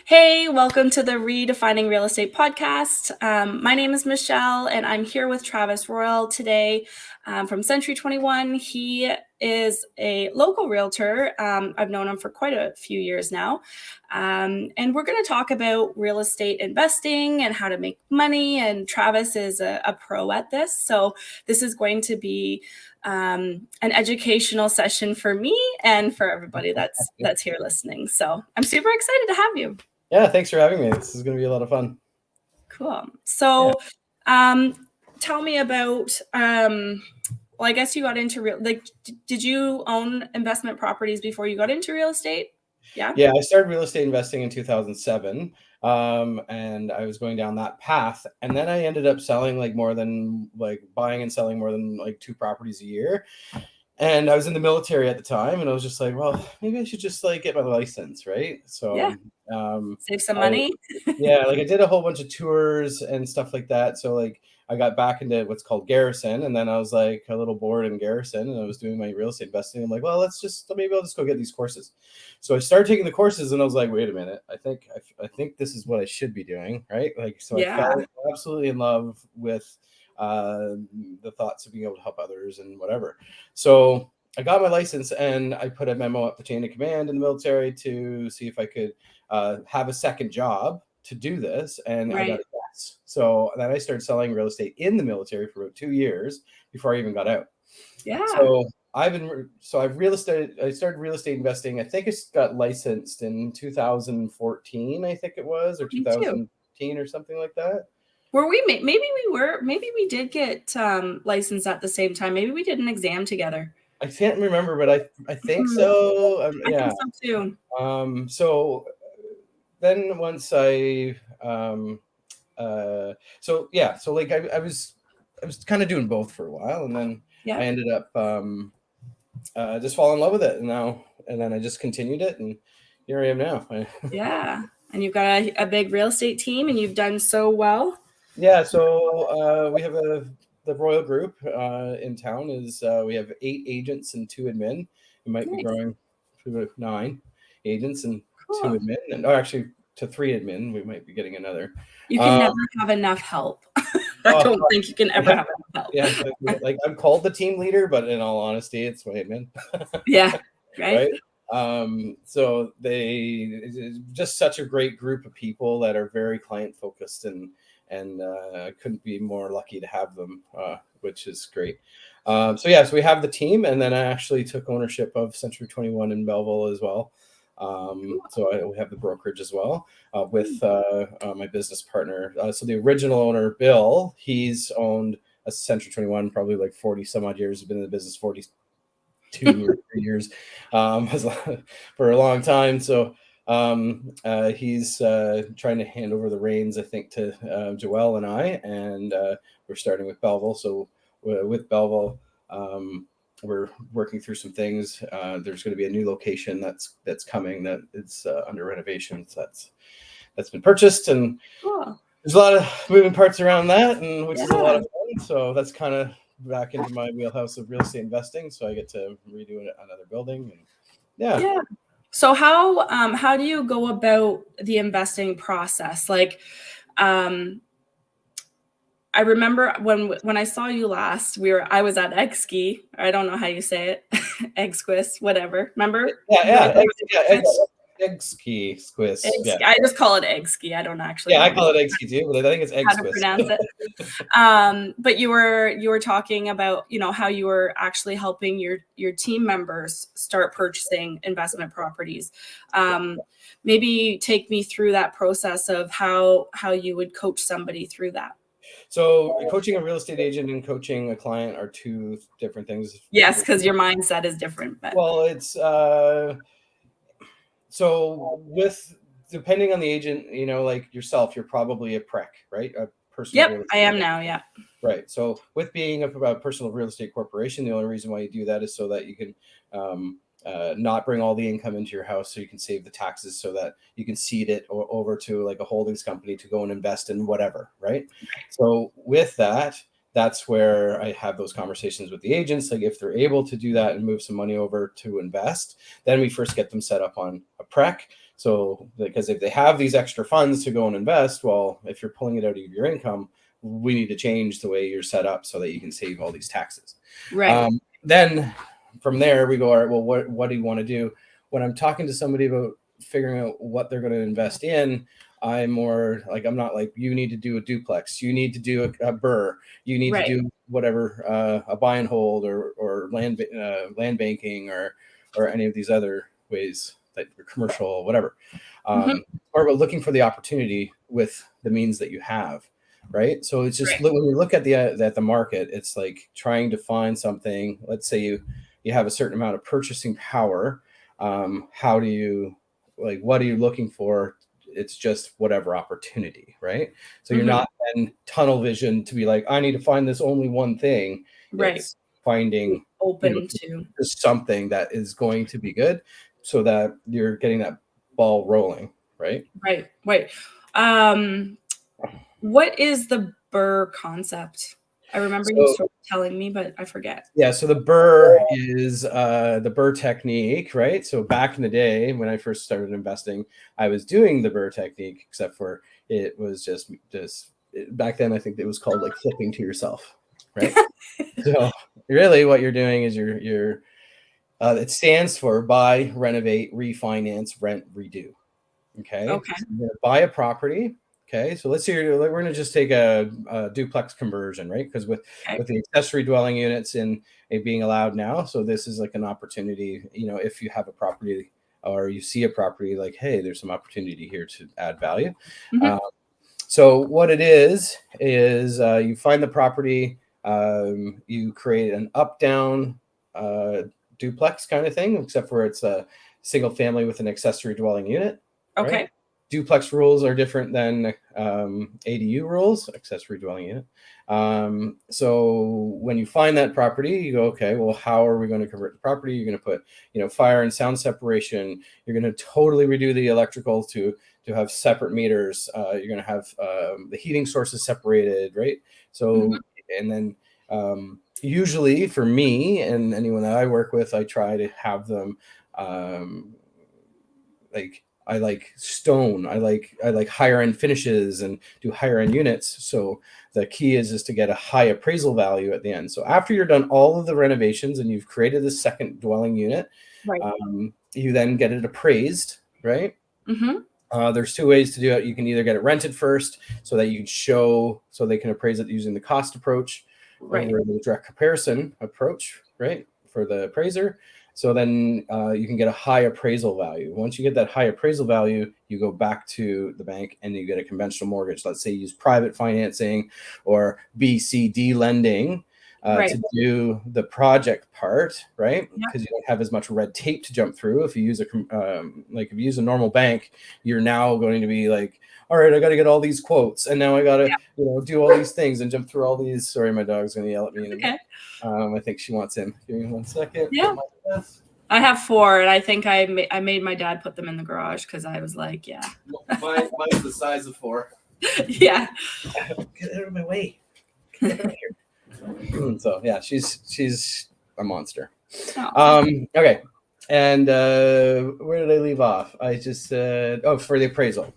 Hey, welcome to the Redefining Real Estate podcast. My name is Michelle, and I'm here with Travis Royle today from Century 21. He is a local realtor. I've known him for quite a few years now. And we're going to talk about real estate investing and how to make money. And Travis is a pro at this. So this is going to be an educational session for me and for everybody that's here listening. So I'm super excited to have you. Yeah, thanks for having me. This is going to be a lot of fun. Cool. So, tell me about, well, I guess you got into did you own investment properties before you got into real estate? Yeah. Yeah, I started real estate investing in 2007, and I was going down that path, and then I ended up selling buying and selling more than 2 properties a year. And I was in the military at the time, and I was just like, well, maybe I should just get my license, right? So, save some money. I did a whole bunch of tours and stuff like that. So I got back into what's called Garrison, and then I was a little bored in Garrison, and I was doing my real estate investing. I'm like, well, maybe I'll just go get these courses. So I started taking the courses, and I was like, wait a minute, I think this is what I should be doing, right? I fell absolutely in love with the thoughts of being able to help others and whatever. So I got my license, and I put a memo up the chain of command in the military to see if I could have a second job to do this, and I got a yes. So then I started selling real estate in the military for about 2 years before I even got out. Yeah. So I started real estate investing. I think I got licensed in 2014, I think it was, or 2015 or something like that. Were we? Maybe we did get licensed at the same time. Maybe we did an exam together. I can't remember, but I think so. I think so too. So then once I I was kind of doing both for a while, and then I ended up just falling in love with it, and then I just continued it, and here I am now. Yeah. And you've got a big real estate team, and you've done so well. Yeah, so we have the Royle Group in town is we have 8 agents and 2 admin. We might be growing to 9 agents and 2 admin, and actually to 3 admin. We might be getting another. You can never have enough help. I don't think you can ever have enough help. Yeah, I'm called the team leader, but in all honesty, it's my admin. Yeah, right. So it's just such a great group of people that are very client focused, and I couldn't be more lucky to have them, which is great. So we have the team, and then I actually took ownership of Century 21 in Belleville as well. So we have the brokerage as well with my business partner. So the original owner, Bill, he's owned a Century 21 probably 40 some odd years. He's been in the business 42 or 3 years for a long time. So he's trying to hand over the reins, I think, to Joelle and I, and we're starting with Belleville. So with Belleville, we're working through some things. There's going to be a new location that's coming that is under renovation. So that's been purchased, and there's a lot of moving parts around that, and which is a lot of fun. So that's kind of back into my wheelhouse of real estate investing. So I get to redo another building, and yeah. So how do you go about the investing process? I remember when I saw you last, I was at Egski. I don't know how you say it. Eggsquiz, whatever. Remember? Egski Squiz. I just call it Egski. I don't actually. Yeah, I call it Egski too, but I think it's Eggsquiz. How to pronounce it. But you were talking about how you were actually helping your team members start purchasing investment properties. Maybe take me through that process of how you would coach somebody through that. So coaching a real estate agent and coaching a client are 2 different things. Yes, because your mindset is different. But. Well, it's so depending on the agent, like yourself, you're probably a prec, right? A personal. Yep, I am now. Yeah. Right. So with being a personal real estate corporation, the only reason why you do that is so that you can not bring all the income into your house, so you can save the taxes, so that you can seed it over to a holdings company to go and invest in whatever, right? So with that, that's where I have those conversations with the agents. If they're able to do that and move some money over to invest, then we first get them set up on a prec So because if they have these extra funds to go and invest, well, if you're pulling it out of your income, we need to change the way you're set up so that you can save all these taxes. Right. Then from there we go, all right, well, what do you want to do? When I'm talking to somebody about figuring out what they're going to invest in, I'm more like, I'm not like, you need to do a duplex, you need to do a BRRRR, you need to Right. do whatever, a buy and hold or land banking or any of these other ways that are commercial, whatever. Or about looking for the opportunity with the means that you have. Right. So it's just Right. when you look at the market, it's like trying to find something. Let's say you have a certain amount of purchasing power. How do you, like, what are you looking for? It's just whatever opportunity, right? So you're not in tunnel vision to be like, I need to find this only one thing. Right. It's finding, Open to. just something that is going to be good so that you're getting that ball rolling, right? Right. Right. What is the BRRRR concept? I remember you So sort of telling me, but I forget. yeah, so the BRRRR is the BRRRR technique, right? So back in the day when I first started investing, I was doing the BRRRR technique, except for it was just back then I think it was called like flipping to yourself, right? So really what you're doing is you're it stands for buy, renovate, refinance, rent, redo. Okay, Okay. so you're gonna buy a property. Okay, so let's say we're going to just take a duplex conversion, right? Because Okay. with the accessory dwelling units in it being allowed now, so this is like an opportunity. You know, if you have a property or you see a property, like, hey, there's some opportunity here to add value. Mm-hmm. Uh, so what it is you find the property, you create an up down duplex kind of thing, except for it's a single family with an accessory dwelling unit, right? Okay. Duplex rules are different than ADU rules, accessory dwelling unit. So when you find that property, you go, okay, well, how are we going to convert the property? You're going to put, fire and sound separation. You're going to totally redo the electrical to have separate meters. You're going to have the heating sources separated, right? So, and then usually for me and anyone that I work with, I try to have them like I like stone. I like higher end finishes and do higher end units. So the key is to get a high appraisal value at the end. So after you're done all of the renovations and you've created the second dwelling unit, Right. you then get it appraised, right? Mm-hmm. There's two ways to do it. You can either get it rented first so that you can show, so they can appraise it using the cost approach Right. over the direct comparison approach, right? For the appraiser. So then you can get a high appraisal value. Once you get that high appraisal value, you go back to the bank and you get a conventional mortgage. Let's say you use private financing or BCD lending Right. to do the project part, right? Yeah. Because you don't have as much red tape to jump through. If you use if you use a normal bank, you're now going to be like, all right, I got to get all these quotes, and now I got to do all these things and jump through all these. Sorry, my dog's going to yell at me in a minute. I think she wants in. Give me 1 second. Yeah. I have 4, and I think I made my dad put them in the garage because I was like, yeah. Mine's the size of 4. Yeah. Get out of my way. Get out of here. So yeah, she's a monster. Okay. And where did I leave off? I just said, for the appraisal.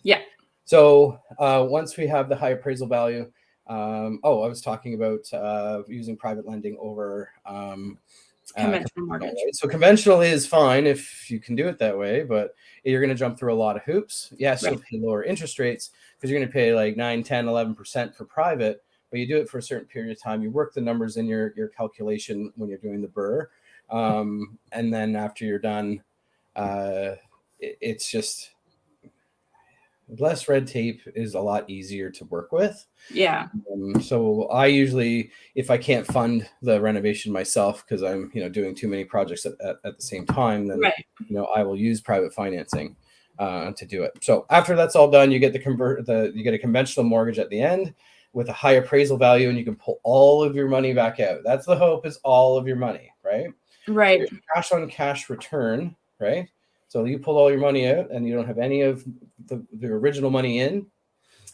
Yeah. So once we have the high appraisal value, I was talking about using private lending over Conventional mortgage. right? So conventional is fine if you can do it that way, but you're going to jump through a lot of hoops. Yes, you'll pay lower interest rates because you're going to pay like 9, 10, 11% for private, but you do it for a certain period of time. You work the numbers in your calculation when you're doing the BRRRR. And then after you're done, it's just less red tape is a lot easier to work with. Yeah. So I usually, if I can't fund the renovation myself because I'm, doing too many projects at the same time, then I will use private financing to do it. So after that's all done, you get you get a conventional mortgage at the end with a high appraisal value, and you can pull all of your money back out. That's the hope, is all of your money, right? Right. So cash on cash return, right? So you pull all your money out and you don't have any of the original money in.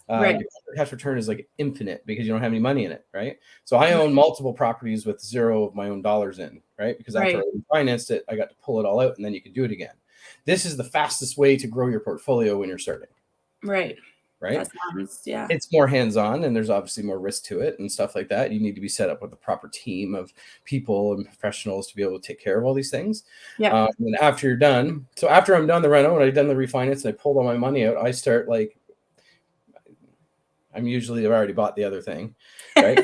Your cash return is like infinite because you don't have any money in it, right? So I own multiple properties with 0 of my own dollars in, right? Because after I financed it, I got to pull it all out and then you can do it again. this is the fastest way to grow your portfolio when you're starting. Right. Right. That sounds, yeah. It's more hands-on, and there's obviously more risk to it and stuff like that. You need to be set up with a proper team of people and professionals to be able to take care of all these things. Yeah. And after you're done, so after I'm done the reno and I've done the refinance and I pulled all my money out, I start like, I've already bought the other thing, right?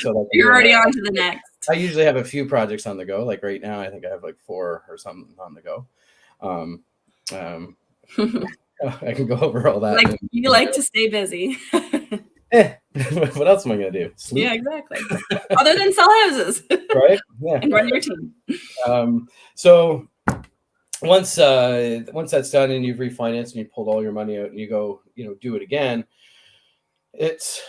So like You're already on to the next. I usually have a few projects on the go. Like right now, I think I have like 4 or something on the go. I can go over all that. Like, you like to stay busy. What else am I gonna do? Sleep? Yeah, exactly. Other than sell houses, right? Yeah. And run your team. So once that's done and you've refinanced and you pulled all your money out and you go, do it again, it's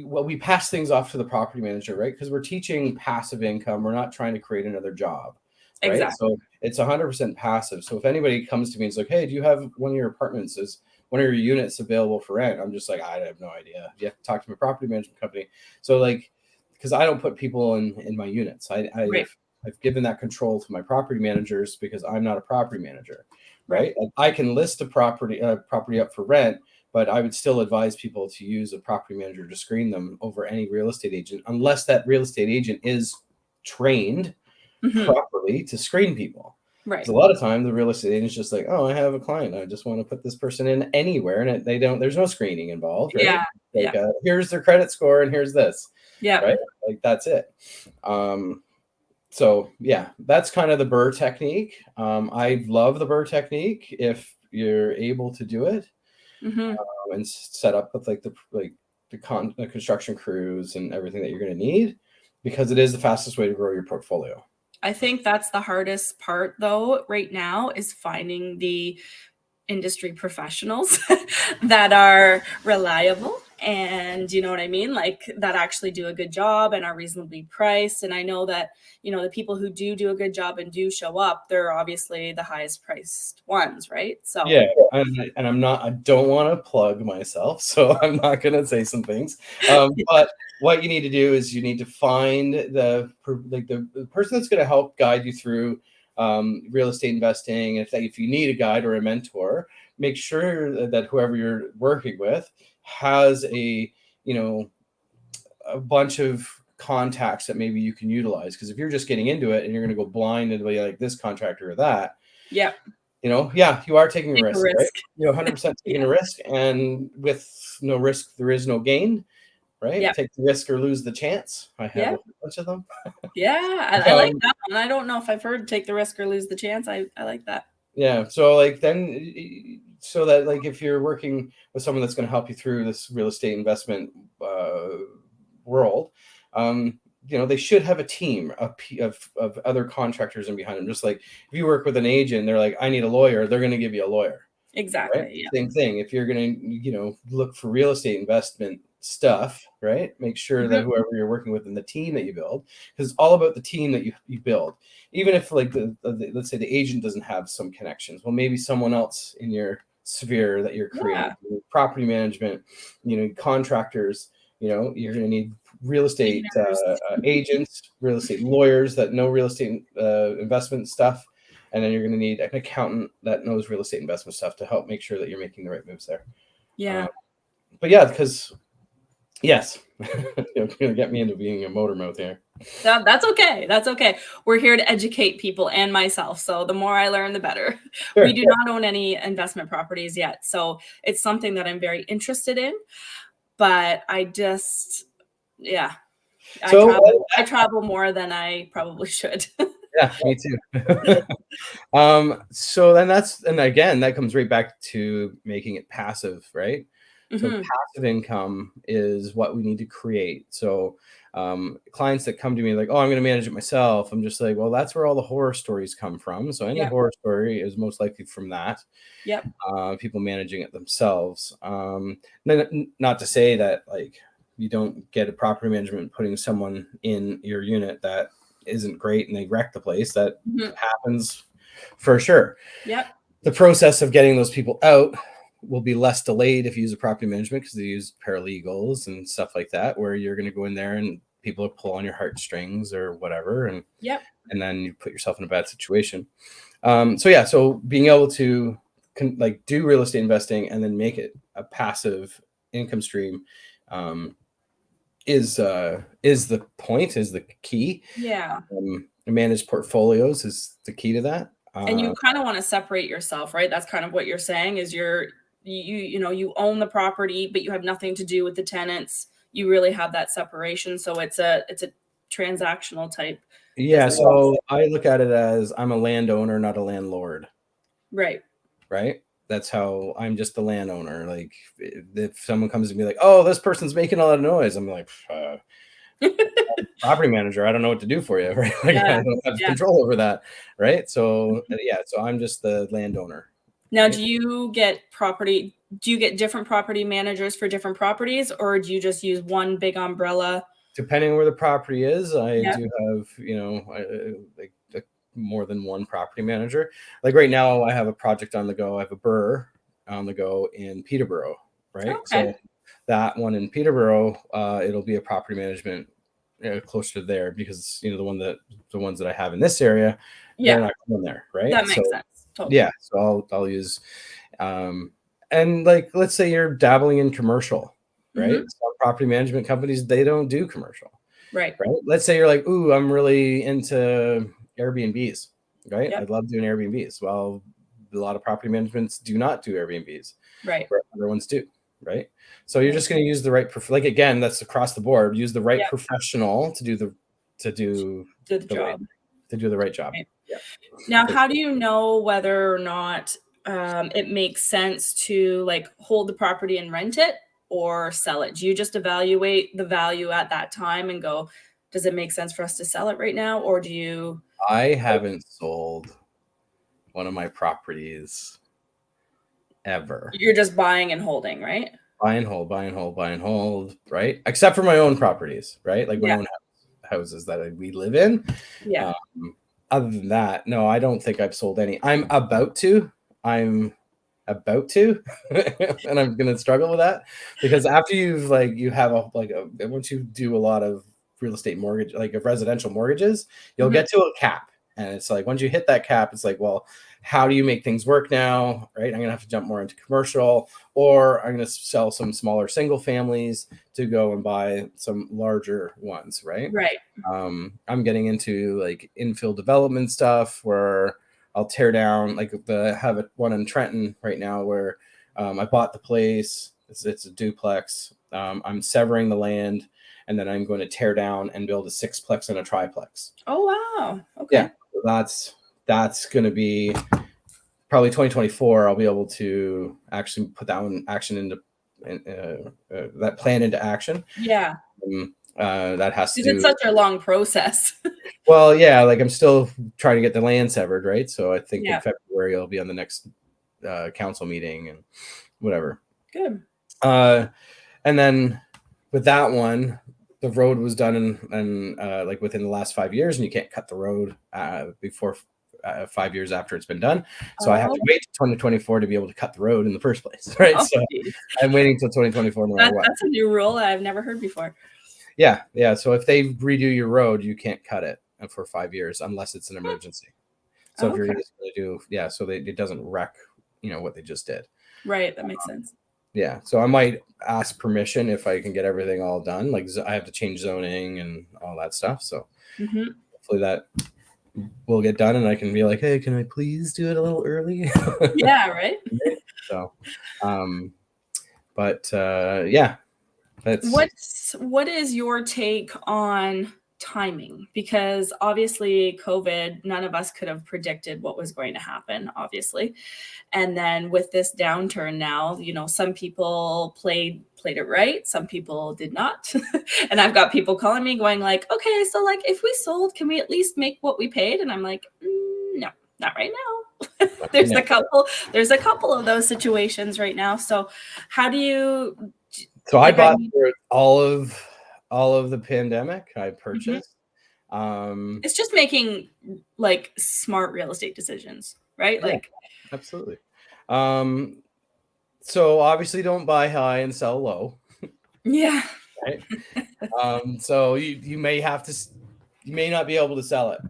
well, we pass things off to the property manager, right? Because we're teaching passive income. We're not trying to create another job, right? Exactly. So it's 100% passive. So if anybody comes to me and is like, hey, do you have one of your apartments, is one of your units available for rent? I'm just like, I have no idea. You have to talk to my property management company. So like, because I don't put people in my units. Right. I've given that control to my property managers because I'm not a property manager, right? I can list a property up for rent, but I would still advise people to use a property manager to screen them over any real estate agent, unless that real estate agent is trained properly to screen people. Right. Because a lot of times the real estate agent is just like, oh, I have a client, I just want to put this person in anywhere, and there's no screening involved, right? Yeah. Like, here's their credit score and here's this. Yeah. Right. Like that's it. So yeah, that's kind of the BRRRR technique. I love the BRRRR technique if you're able to do it. And set up with like the construction crews and everything that you're going to need, because it is the fastest way to grow your portfolio. I think that's the hardest part though right now, is finding the industry professionals that are reliable and, you know what I mean, like that actually do a good job and are reasonably priced. And I know that, the people who do a good job and do show up, they're obviously the highest priced ones, right? So yeah, and I don't want to plug myself, so I'm not going to say some things. But what you need to do is you need to find the person that's going to help guide you through real estate investing. If you need a guide or a mentor, make sure that whoever you're working with has a bunch of contacts that maybe you can utilize. Because if you're just getting into it and you're going to go blind and be like this contractor or that, you are taking a risk, right? 100% taking a risk, and with no risk there is no gain, right? Take the risk or lose the chance. I have a bunch of them. I like that one. I don't know if I've heard take the risk or lose the chance. I like that. Yeah. So like so that like if you're working with someone that's going to help you through this real estate investment world, they should have a team of other contractors in behind them. Just like if you work with an agent, they're like, I need a lawyer, they're going to give you a lawyer. Exactly. Right? Yeah. Same thing. If you're going to, look for real estate investment stuff, right? Make sure that whoever you're working with and the team that you build, because it's all about the team that you build. Even if like let's say the agent doesn't have some connections, well, maybe someone else in your sphere that you're creating, property management, contractors, you're going to need real estate agents, real estate lawyers that know real estate investment stuff. And then you're going to need an accountant that knows real estate investment stuff to help make sure that you're making the right moves there. Yeah. But yeah, because yes, you're going to get me into being a motor mouth here. That's okay. That's okay. We're here to educate people and myself. So the more I learn, the better. Sure, we do not own any investment properties yet. So it's something that I'm very interested in. But I just, I travel more than I probably should. Yeah, me too. So then again, that comes right back to making it passive, right? So passive income is what we need to create. So clients that come to me like, oh, I'm going to manage it myself. I'm just like, well, that's where all the horror stories come from. So any horror story is most likely from that. Yep. People managing it themselves. Not to say that like you don't get a property management putting someone in your unit that isn't great and they wreck the place. That happens for sure. Yep. The process of getting those people out will be less delayed if you use a property management, because they use paralegals and stuff like that, where you're going to go in there and people pull on your heartstrings or whatever, and then you put yourself in a bad situation. So being able to like do real estate investing and then make it a passive income stream is the point, is the key. Yeah. Managed portfolios is the key to that. And you kind of want to separate yourself, right? That's kind of what you're saying is you own the property, but you have nothing to do with the tenants. You really have that separation. So it's a transactional type Yeah, business. so I look at it as I'm a landowner, not a landlord. Right. Right? That's how I'm just the landowner. Like if someone comes to me like, "Oh, this person's making a lot of noise," I'm like, property manager, I don't know what to do for you, right? Like I Yeah. don't have Yeah. control over that, right? So so I'm just the landowner. Now, Right? do you get different property managers for different properties, or do you just use one big umbrella? Depending where the property is, I Yeah. do have, like more than one property manager. Like right now, I have a project on the go. I have a burr on the go in Peterborough, right? Okay. So that one in Peterborough, it'll be a property management closer to there because the ones that I have in this area, they're Yeah. not going there, right? That So makes sense. Totally. yeah, so I'll use, and like let's say you're dabbling in commercial, right? Hmm. Some property management companies, they don't do commercial, Right. right? Let's say you're like, ooh, I'm really into Airbnbs, right? Yep. I love doing Airbnbs. Well, a lot of property managements do not do Airbnbs, Right. where other ones do, right? So you're Right. just going to use the right, like again, that's across the board. Use the right Yep. professional to do Do the the right job. to do the right job. Right. Yeah, Now, for how sure. do you know whether or not it makes sense to like hold the property and rent it or sell it? Do you just evaluate the value at that time and go, does it make sense for us to sell it right now? Or do you, I haven't sold one of my properties ever. you're just buying and holding, right? Buy and hold, buy and hold, buy and hold, right? Except for my own properties, right? Like my Yeah. own houses that we live in. Yeah. Um, Other than that, no, I don't think I've sold any. I'm about to. I'm about to, and I'm gonna struggle with that because after you have once you do a lot of real estate mortgage, like of residential mortgages, you'll Mhm. get to a cap, and it's like once you hit that cap, it's like, well, how do you make things work now, right? I'm gonna have to jump more into commercial, or I'm gonna sell some smaller single families to go and buy some larger ones, right? Right. I'm getting into like infill development stuff where I'll tear down like one in Trenton right now where I bought the place. It's a duplex. I'm severing the land, and then I'm going to tear down and build a sixplex and a triplex. Oh, wow. Yeah, Okay. so that's going to be probably 2024. I'll be able to actually put that one action into that plan into action. Yeah. That has to Because it's do. such a long process. Well, yeah, like I'm still trying to get the land severed, right? So I think in Yeah. February I'll be on the next council meeting and whatever. Good. Uh, and then with that one, the road was done like within the last 5 years, and you can't cut the road before 5 years after it's been done. So I have Oh, to wait till 2024 to be able to cut the road in the first place, right? oh, So geez. I'm waiting till 2024 no matter what. That's a new rule I've never heard before. Yeah, yeah. So if they redo your road, you can't cut it for 5 years unless it's an emergency. So if you're Okay. just going to do, so it doesn't wreck, what they just did. Right. That makes sense. Yeah. So I might ask permission if I can get everything all done. Like I have to change zoning and all that stuff. So Hmm. hopefully that will get done and I can be like, hey, can I please do it a little early? Yeah. Right. So, but yeah, that's What is your take on timing? Because obviously COVID, none of us could have predicted what was going to happen, obviously. And then with this downturn now, some people played it right, some people did not. And I've got people calling me going like, "Okay, so like if we sold, can we at least make what we paid?" And I'm like, "No, not right now." right now. There's a couple of those situations right now. So how do you So I like I bought mean, through all of the pandemic. I mhm. purchased. Um, It's just making like smart real estate decisions, right? yeah, Like, absolutely. Um, so obviously don't buy high and sell low, yeah. right? So you may not be able to sell it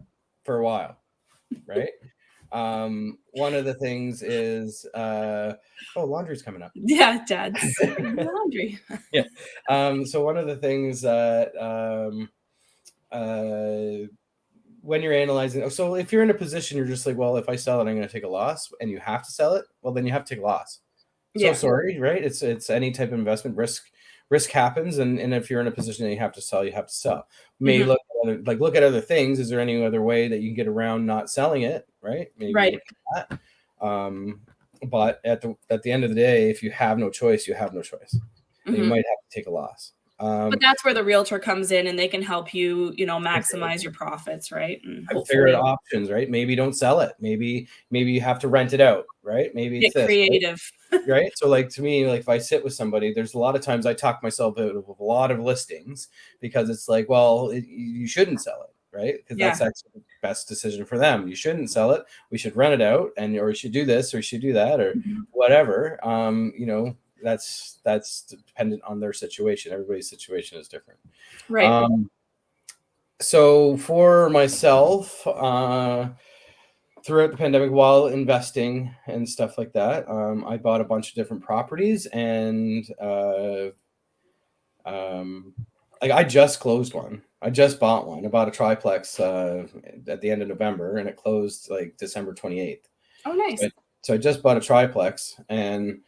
for a while, right? One of the things is, oh, laundry's coming up. Yeah, Dad's laundry. Yeah. So one of the things that when you're analyzing, so if you're in a position, you're just like, well, if I sell it, I'm going to take a loss, and you have to sell it, well, then you have to take a loss. So Yeah. sorry, right? It's any type of investment. Risk happens, and if you're in a position that you have to sell, you have to sell. Maybe Mhm. look at other things. Is there any other way that you can get around not selling it? Right? Maybe Right. look at that. But at the end of the day, if you have no choice, you have no choice, and you Mhm. might have to take a loss. But that's where the realtor comes in and they can help you, And maximize your profits, right? And figure out hopefully options, right? Maybe don't sell it. Maybe you have to rent it out, right? Maybe it's get this, right? creative. Right? So like to me, like if I sit with somebody, there's a lot of times I talk myself out of a lot of listings because it's like, well, you shouldn't sell it, right? Because Yeah. that's actually the best decision for them. You shouldn't sell it. We should rent it out, and or you should do this or you should do that or Mhm. whatever. That's dependent on their situation. Everybody's situation is different. Right. So for myself, throughout the pandemic while investing and stuff like that, I bought a bunch of different properties, and like I just closed one. I just bought one. I bought a triplex at the end of November, and it closed like December 28th. Oh, So nice. I just bought a triplex, and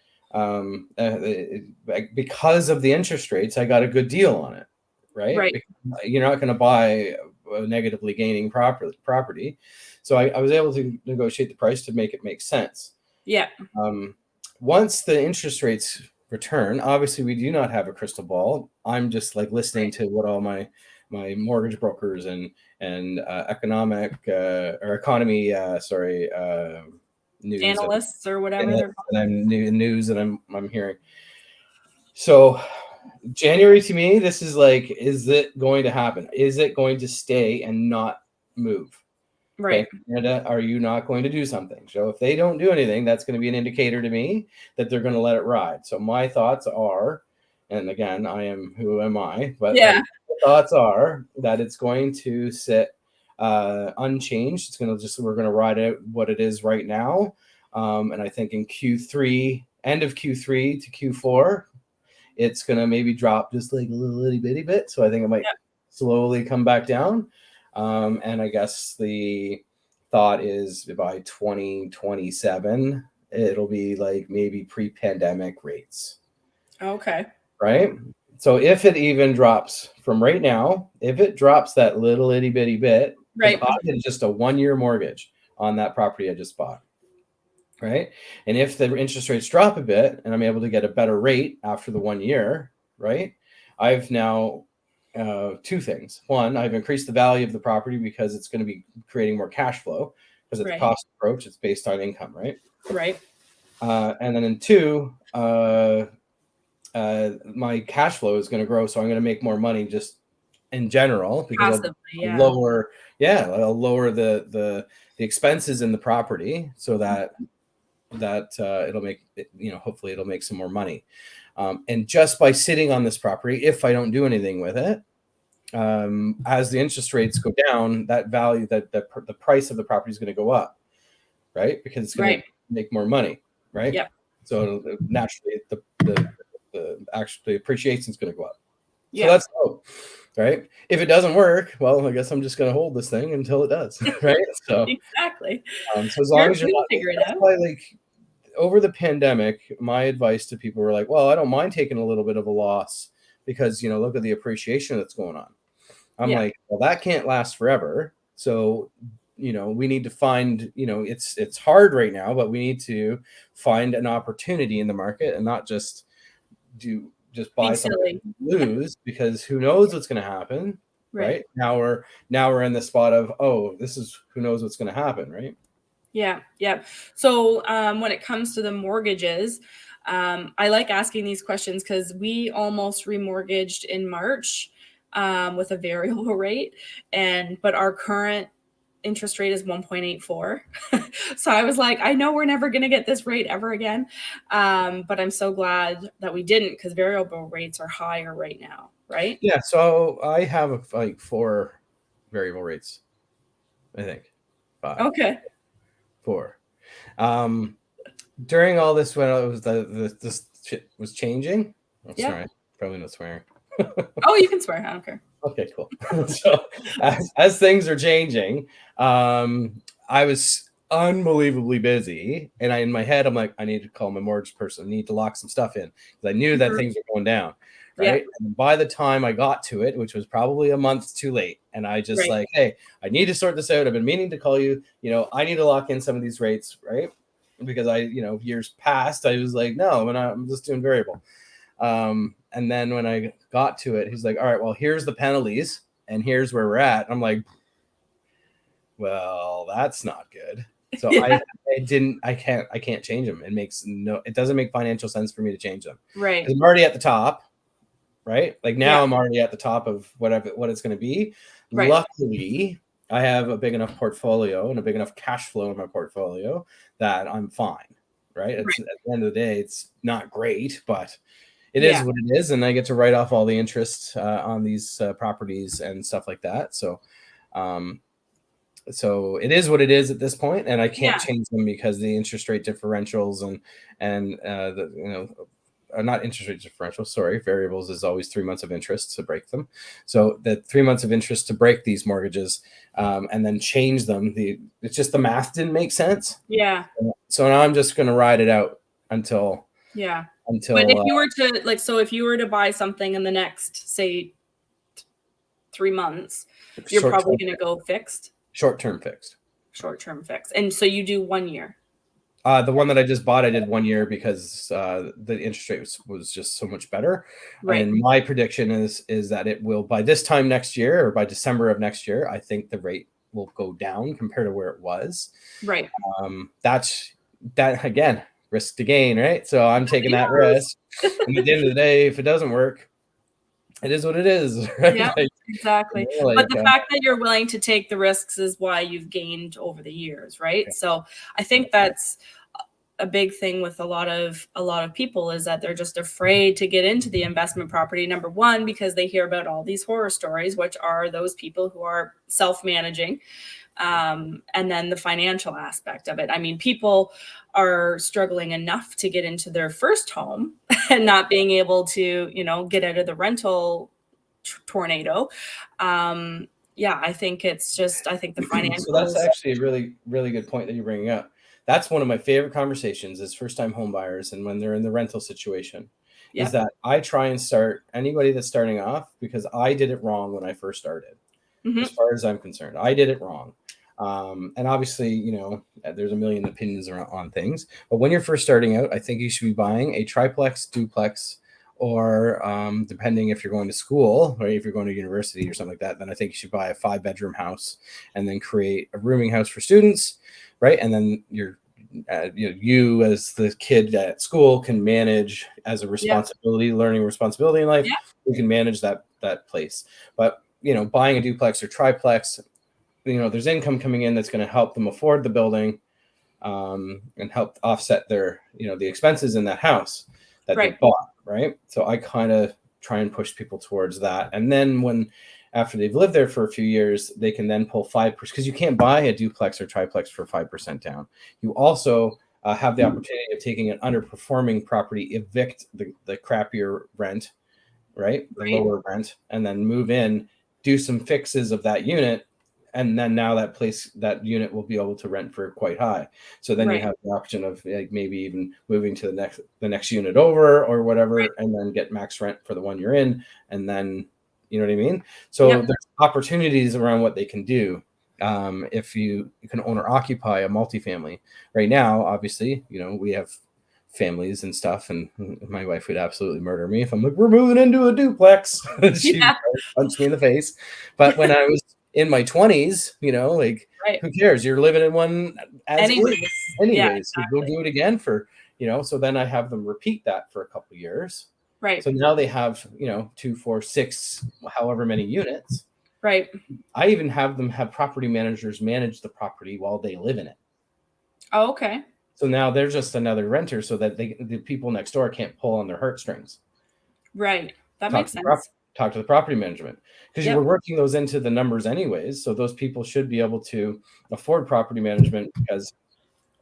because of the interest rates, I got a good deal on it, right? Right. Because you're not going to buy a negatively gaining property. So I was able to negotiate the price to make it make sense. Yeah. Um, Once the interest rates return, obviously we do not have a crystal ball. I'm just like listening Right. to what all my mortgage brokers and economic or economy news Analysts or whatever and they're called. I'm news that I'm hearing. So January to me, this is like, is it going to happen? Is it going to stay and not move? Right. Bank of Canada, are you not going to do something? So if they don't do anything, that's going to be an indicator to me that they're going to let it ride. So my thoughts are, and again, I am who am I, but Yeah. like the thoughts are that it's going to sit unchanged. It's going to just we're going to ride out what it is right now. And I think in Q3, end of Q3 to Q4, it's going to maybe drop just like a little itty bitty bit. So I think it might Yep. slowly come back down. And I guess the thought is by 2027, it'll be like maybe pre-pandemic rates, Okay. right? So if it even drops from right now, if it drops that little itty bitty bit, because Right. I did just a 1-year mortgage on that property I just bought, right? And if the interest rates drop a bit and I'm able to get a better rate after the 1 year, right? I've now two things. One, I've increased the value of the property because it's going to be creating more cash flow because it's a Right. cost approach. It's based on income, right? Right. And then in two, my cash flow is going to grow, so I'm going to make more money just in general because Passively. Yeah. lower, yeah, I'll lower the expenses in the property so that it'll make it, hopefully it'll make some more money. And just by sitting on this property, if I don't do anything with it, as the interest rates go down, that value the price of the property is going to go up, right? Because it's going Right. to make more money, right? Yep. So naturally, the actual appreciation is going to go up. So Yeah. that's hope, right? If it doesn't work, well, I guess I'm just going to hold this thing until it does, right? So, Exactly. so as long as you're You'll not, figure it that's out. why like over the pandemic, my advice to people were like, well, I don't mind taking a little bit of a loss because, look at the appreciation that's going on. I'm Yeah. like, well, that can't last forever. So, we need to find, it's hard right now, but we need to find an opportunity in the market and not just Be buy something silly. and lose because who knows what's going to happen, Right. right? Now we're in the spot of, oh, this is who knows what's going to happen, right? Yeah, yeah. So when it comes to the mortgages, I like asking these questions because we almost remortgaged in March with a variable rate, but our current interest rate is 1.84. So I was like, I know we're never going to get this rate ever again, but I'm so glad that we didn't because variable rates are higher right now, right? Yeah. So I have like 4 variable rates, I think 5. Okay. 4. During all this, when it was this shit was changing. Oh, Yeah. sorry, probably not swearing. Oh, you can swear. I don't care. Okay, cool. So as things are changing, I was unbelievably busy, and in my head, I'm like, I need to call my mortgage person. I need to lock some stuff in because I knew that things were going down, Yeah. right? And by the time I got to it, which was probably a month too late, and I just Right. like, hey, I need to sort this out. I've been meaning to call you. I need to lock in some of these rates, right? Because years past, I was like, no, I'm just doing variable. And then when I got to it, he's like, all right, well, here's the penalties and here's where we're at. I'm like, well, that's not good. So Yeah. I can't change them. It doesn't make financial sense for me to change them. Right. Because I'm already at the top, right? Like now Yeah. I'm already at the top of what it's going to be. Right. Luckily, I have a big enough portfolio and a big enough cash flow in my portfolio that I'm fine, right? At the end of the day, it's not great, but it is what it is, and I get to write off all the interest on these properties and stuff like that. So it is what it is at this point, and I can't change them because the interest rate differentials and not interest rate differential. Sorry, variables is always 3 months of interest to break them. So the 3 months of interest to break these mortgages and then change them. It's just the math didn't make sense. Yeah. So now I'm just going to ride it out until. But if you were to if you were to buy something in the next, say, 3 months, you're probably going to go fixed. Short-term fixed. Short-term fixed. And so you do 1 year. The one that I just bought, I did 1 year because the interest rate was just so much better. Right. And my prediction is that it will, by this time next year or by December of next year, I think the rate will go down compared to where it was. Right. That again, risk to gain, right? So I'm taking that risk. And at the end of the day, if it doesn't work, it is what it is, right? Yeah, exactly. But the fact that you're willing to take the risks is why you've gained over the years, right? Yeah. So I think that's a big thing with a lot of people is that they're just afraid to get into the investment property. Number one, because they hear about all these horror stories, which are those people who are self-managing. And then the financial aspect of it. I mean, people are struggling enough to get into their first home and not being able to, get out of the rental tornado. I think it's just, I think the financial. So that's actually a really, really good point that you're bringing up. That's one of my favorite conversations is first-time home buyers and when they're in the rental situation. Is that I try and start anybody that's starting off because I did it wrong when I first started. As far as I'm concerned, I did it wrong. And obviously, there's a million opinions on things. But when you're first starting out, I think you should be buying a triplex, duplex, or depending if you're going to school or if you're going to university or something like that, then I think you should buy a 5-bedroom house and then create a rooming house for students, right? And then you as the kid at school can manage as a responsibility, learning responsibility in life. You can manage that place. But buying a duplex or triplex, there's income coming in that's going to help them afford the building and help offset their, the expenses in that house that they bought, right? So I kind of try and push people towards that. And then after they've lived there for a few years, they can then pull 5%, because you can't buy a duplex or triplex for 5% down. You also have the opportunity of taking an underperforming property, evict the crappier rent, right? The lower rent, and then move in, do some fixes of that unit. And then now that unit will be able to rent for quite high. So then you have the option of maybe even moving to the next unit over or whatever, and then get max rent for the one you're in. And then, you know what I mean? So there's opportunities around what they can do. If you can own or occupy a multifamily right now, obviously, we have families and stuff, and my wife would absolutely murder me if I'm like, we're moving into a duplex. She would punch me in the face. But when I was in my 20s, who cares? You're living in one anyways. We'll do it again for, so then I have them repeat that for a couple of years. Right. So now they have, 2, 4, 6, however many units. Right. I even have them have property managers manage the property while they live in it. Oh, okay. So now they're just another renter so that the people next door can't pull on their heartstrings. Right. That makes sense. Talk to the property management, because you were working those into the numbers anyways. So those people should be able to afford property management because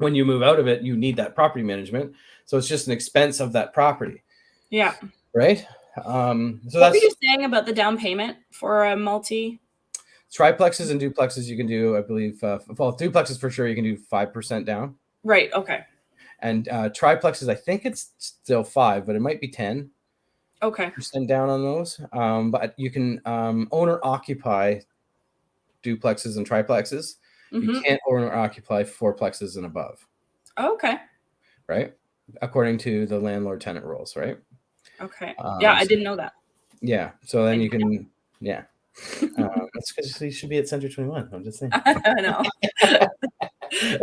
when you move out of it, you need that property management. So it's just an expense of that property. Yeah. Right. So what were you saying about the down payment for a multi? Triplexes and duplexes, you can do, I believe, well, duplexes for sure, you can do 5% down. Right. Okay. And triplexes, I think it's still 5, but it might be 10. Okay. % down on those. But you can owner occupy duplexes and triplexes. You can't owner occupy fourplexes and above. Okay. Right. According to the landlord tenant rules. Right. Okay. Yeah, I didn't know that. Yeah. So then you can, yeah. That's because you should be at Century 21. I'm just saying. I know.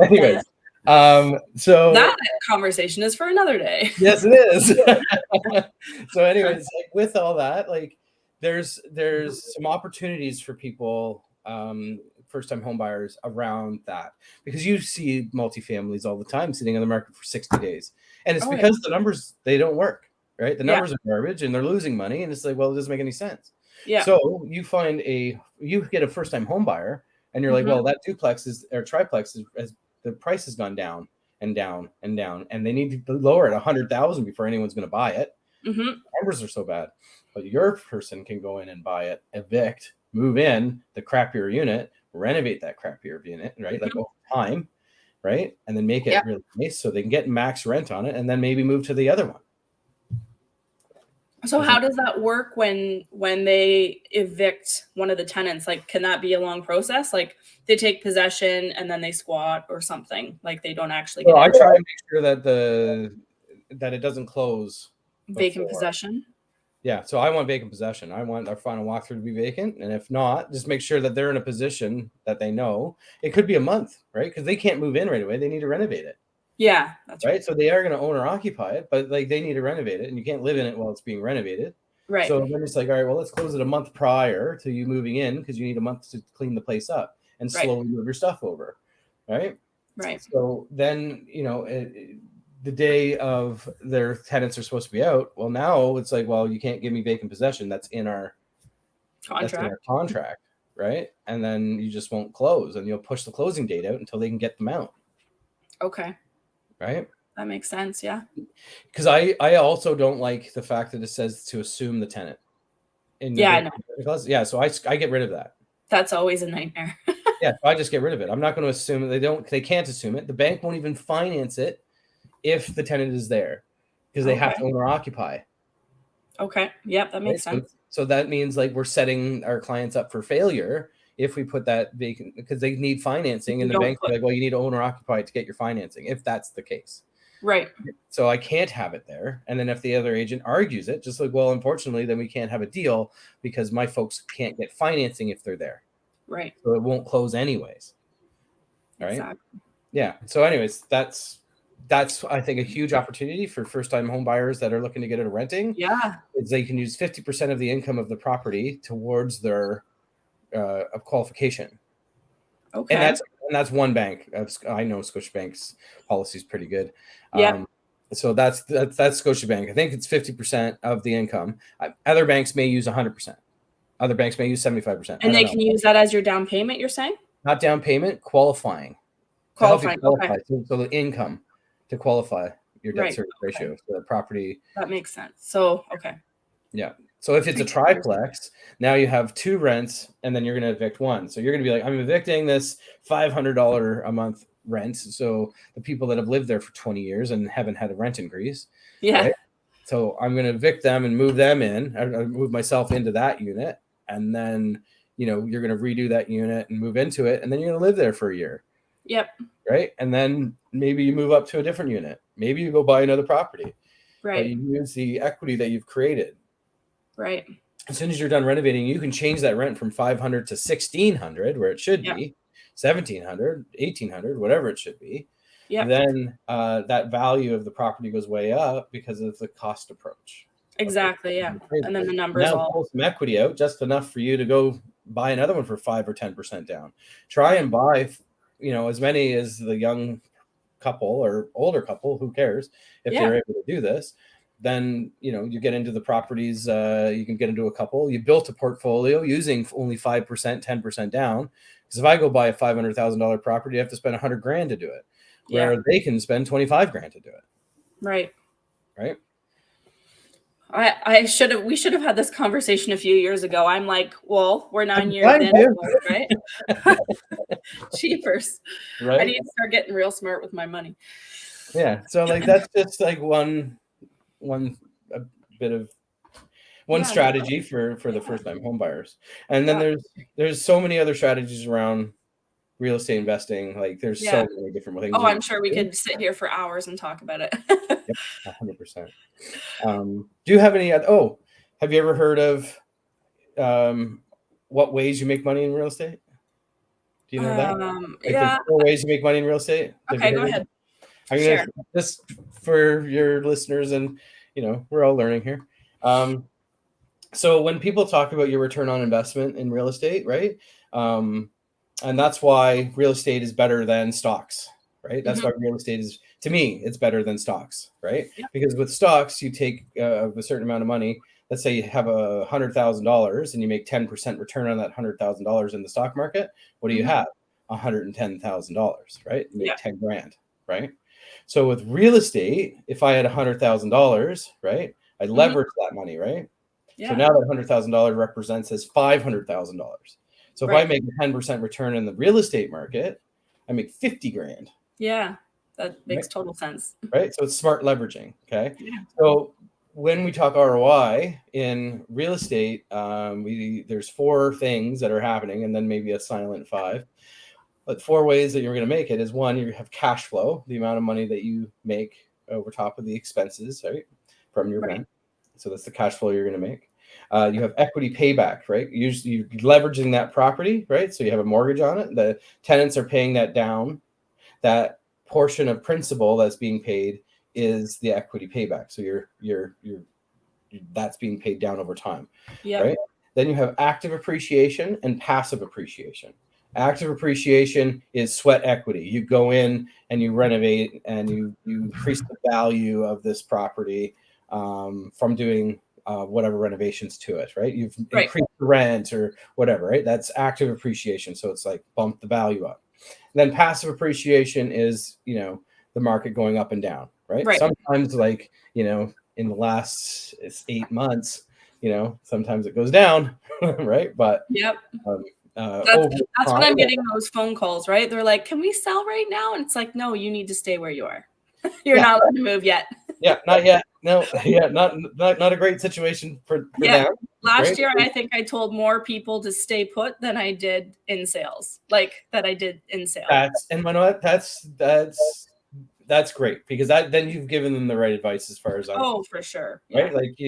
Anyways, so that conversation is for another day. Yes, it is. So anyways, like with all that, like there's some opportunities for people, first-time home buyers around that, because you see multifamilies all the time sitting on the market for 60 days, and it's because the numbers, they don't work, right? The numbers are garbage and they're losing money, and it's like, well, it doesn't make any sense. Yeah. So you get a first-time home buyer, and you're like, well, that duplex or triplex as the price has gone down and down and down, and they need to lower it 100,000 before anyone's going to buy it. The numbers are so bad, but your person can go in and buy it, evict, move in the crappier unit, renovate that crappier unit, right? Like over time, right? And then make it really nice so they can get max rent on it, and then maybe move to the other one. So how does that work when they evict one of the tenants? Like, can that be a long process? Like they take possession and then they squat or something? Like they don't actually get I try and make sure that it doesn't close. Vacant possession? Yeah, so I want vacant possession. I want our final walkthrough to be vacant, and if not, just make sure that they're in a position that they know. It could be a month, right? Because they can't move in right away. They need to renovate it. Yeah, that's right. So they are going to own or occupy it, but like they need to renovate it, and you can't live in it while it's being renovated. Right. So then it's like, all right, well, let's close it a month prior to you moving in, because you need a month to clean the place up and slowly move your stuff over, right? Right. So then, the day of their tenants are supposed to be out. Well, now it's like, well, you can't give me vacant possession. That's in our contract, right? And then you just won't close, and you'll push the closing date out until they can get them out. Okay. Right. That makes sense. Yeah. Because I also don't like the fact that it says to assume the tenant. I know. Yeah. So I get rid of that. That's always a nightmare. Yeah. So I just get rid of it. I'm not going to assume they can't assume it. The bank won't even finance it if the tenant is there, because they have to own or occupy. Okay. Yep. That makes sense. So that means like we're setting our clients up for failure if we put that vacant, because they need financing, and the bank's like, well, you need to own or occupy to get your financing, if that's the case. Right. So I can't have it there. And then if the other agent argues it, just like, well, unfortunately, then we can't have a deal because my folks can't get financing if they're there. Right. So it won't close anyways. Right. Exactly. Yeah. So anyways, that's I think a huge opportunity for first-time home buyers that are looking to get into renting. Yeah. Is they can use 50% of the income of the property towards their qualification. Okay. And that's one bank. I know Scotiabank's policy is pretty good. Yeah. So that's Scotiabank. I think it's 50% of the income. Other banks may use 100%. Other banks may use 75%. And they can use that as your down payment, you're saying? Not down payment, qualifying. Qualifying. Okay. So the income to qualify your debt service ratio. So the property. That makes sense. So, okay. Yeah. So if it's a triplex, now you have 2 rents, and then you're going to evict 1. So you're going to be like, I'm evicting this $500 a month rent. So the people that have lived there for 20 years and haven't had a rent increase. Yeah. Right? So I'm going to evict them and move them in. I move myself into that unit. And then, you're going to redo that unit and move into it. And then you're going to live there for a year. Yep. Right. And then maybe you move up to a different unit. Maybe you go buy another property. Right. But you use the equity that you've created. Right. As soon as you're done renovating, you can change that rent from $500 to $1,600, where it should be $1,700, $1,800, whatever it should be. Yeah. Then that value of the property goes way up because of the cost approach. Exactly. Yeah. And then the numbers now pull some equity out, just enough for you to go buy another one for 5 or 10% down. Try and buy, as many as the young couple or older couple, who cares if they're able to do this. Then, you get into the properties, you can get into a couple. You built a portfolio using only 5%, 10% down. Because if I go buy a $500,000 property, I have to spend $100,000 to do it. where Yeah. they can spend 25 grand to do it. Right. Right. We should have had this conversation a few years ago. I'm like, well, we're 9 years Trying in, to. right? Cheapers. I Right. need to start getting real smart with my money. Yeah. So like that's just like one a bit of one strategy for the first time home buyers. And then there's so many other strategies around real estate investing. Like there's so many different things. Oh, I'm sure we could sit here for hours and talk about it. Yep, 100%. Do you have any other, have you ever heard of what ways you make money in real estate? Do you know that? Like the 4 ways you make money in real estate? Okay, go ahead. I'm gonna just for your listeners, and we're all learning here. So when people talk about your return on investment in real estate, right? And that's why real estate is better than stocks, right? That's why real estate is, to me, it's better than stocks, right? Yep. Because with stocks, you take a certain amount of money. Let's say you have $100,000 and you make 10% return on that $100,000 in the stock market. What do you have? $110,000, right? You make 10 grand, right? So with real estate, if I had $100,000, right, I leverage that money, right? Yeah. So now that $100,000 represents as $500,000. So if I make a 10% return in the real estate market, I make 50 grand. Yeah, that makes total sense. Right. So it's smart leveraging. Okay. Yeah. So when we talk ROI in real estate, there's 4 things that are happening, and then maybe a silent 5. But 4 ways that you're going to make it is: 1, you have cash flow, the amount of money that you make over top of the expenses, right, from your rent. So that's the cash flow you're going to make. You have equity payback, right? You're leveraging that property, right? So you have a mortgage on it. The tenants are paying that down. That portion of principal that's being paid is the equity payback. So you're that's being paid down over time, right? Then you have active appreciation and passive appreciation. Active appreciation is sweat equity. You go in and you renovate and you increase the value of this property from doing whatever renovations to it, right? You've increased the rent or whatever, right? That's active appreciation. So it's like bump the value up. And then passive appreciation is, the market going up and down, right? Sometimes like, in the last 8 months, sometimes it goes down, right? But that's when I'm getting those phone calls, right? They're like, "Can we sell right now?" And it's like, "No, you need to stay where you are. You're not allowed to move yet." Yeah, not yet. No, yeah, not a great situation for them. Last year, I think I told more people to stay put than I did in sales, And you know what? That's great, because then you've given them the right advice as far as for sure. Right? Like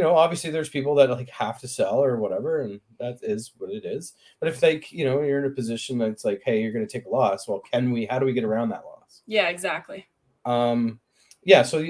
obviously there's people that like have to sell or whatever, and that is what it is. But if you're in a position that's like, hey, you're going to take a loss, well, how do we get around that loss? Yeah, exactly. So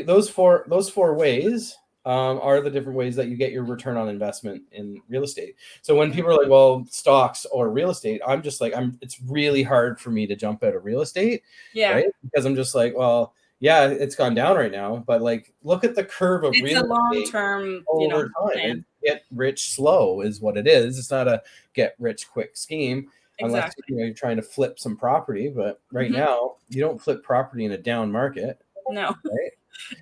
those four ways are the different ways that you get your return on investment in real estate. So when people are like, well, stocks or real estate, I'm just like, it's really hard for me to jump out of real estate. Right? Because I'm just like, well, yeah, it's gone down right now, but like, look at the curve of real estate. It's a long-term, over time. Get rich slow is what it is. It's not a get rich quick scheme. Unless you're trying to flip some property, but right now you don't flip property in a down market. No, right?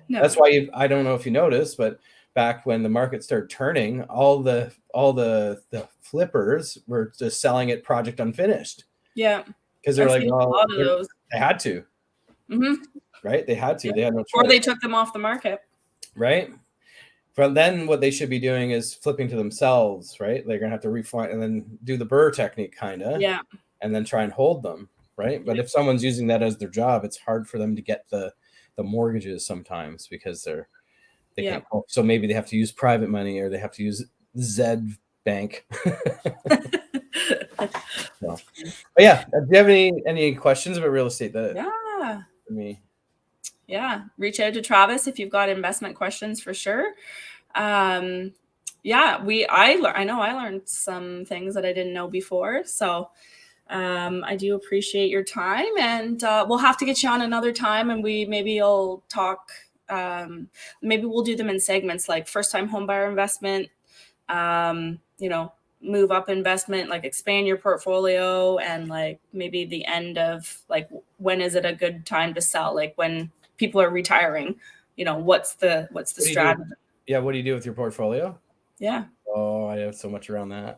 No. That's why I don't know if you noticed, but back when the market started turning, all the flippers were just selling it project unfinished. Yeah, because they're like, well, they had to. Mm-hmm. Right? They had to. They had no choice. Or they took them off the market. Right. But then what they should be doing is flipping to themselves, right? They're going to have to refine and then do the burr technique kind of. Yeah. And then try and hold them, right? But if someone's using that as their job, it's hard for them to get the mortgages sometimes because they can't. So maybe they have to use private money or they have to use Zed Bank. But yeah, do you have any questions about real estate? For me. Yeah, reach out to Travis if you've got investment questions for sure. I know I learned some things that I didn't know before. So I do appreciate your time, and we'll have to get you on another time, and maybe you'll talk. Maybe we'll do them in segments, like first time homebuyer investment, move up investment, like expand your portfolio, and like maybe the end of like when is it a good time to sell? Like when people are retiring, what's the strategy? What do you do with your portfolio? Yeah. Oh, I have so much around that.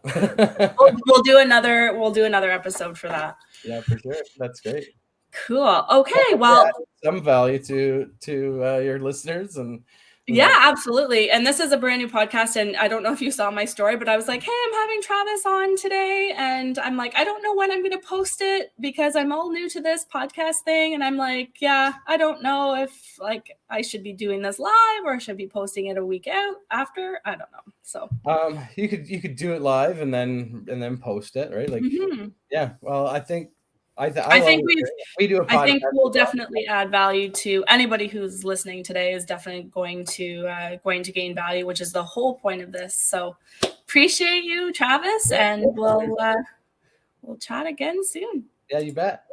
We'll do another episode for that. Yeah, for sure. That's great. Cool. Okay. Well, some value to your listeners and yeah, absolutely. And this is a brand new podcast. And I don't know if you saw my story, but I was like, hey, I'm having Travis on today. And I'm like, I don't know when I'm going to post it because I'm all new to this podcast thing. And I'm like, yeah, I don't know if like I should be doing this live or I should be posting it a week out after. I don't know. So you could do it live and then post it, right? Like, yeah. Well, I think we do a podcast. I think we'll definitely add value to anybody who's listening today. Is definitely going to gain value, which is the whole point of this. So appreciate you, Travis, and we'll chat again soon. Yeah, you bet.